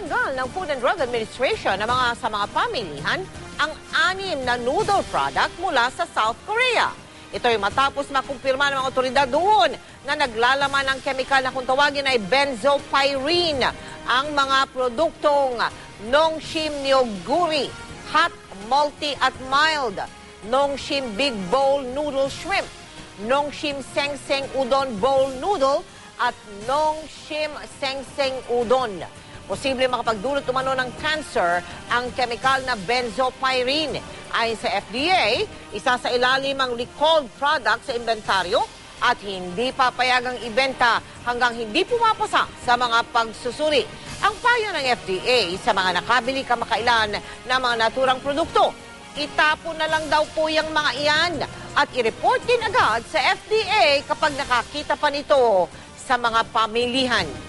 Tinanggal ng Food and Drug Administration sa mga pamilihan ang 6 na noodle product mula sa South Korea. Ito ay matapos makumpirma ng mga otoridad doon na naglalaman ng chemical na kung tawagin ay benzopyrene ang mga produktong Nongshim Neoguri, Hot, Multi at Mild, Nongshim Big Bowl Noodle Shrimp, Nongshim Sengseng Udon Bowl Noodle at Nongshim Sengseng Udon. Posible makapagdulot umano ng cancer ang chemical na benzopyrene. Ayon sa FDA, isa sa ilalim ang recalled product sa inventaryo at hindi papayagang ibenta hanggang hindi pumapasa sa mga pagsusuri. Ang payo ng FDA sa mga nakabili kamakailan ng mga naturang produkto, itapon na lang daw po yung mga iyan at i-report din agad sa FDA kapag nakakita pa nito sa mga pamilihan.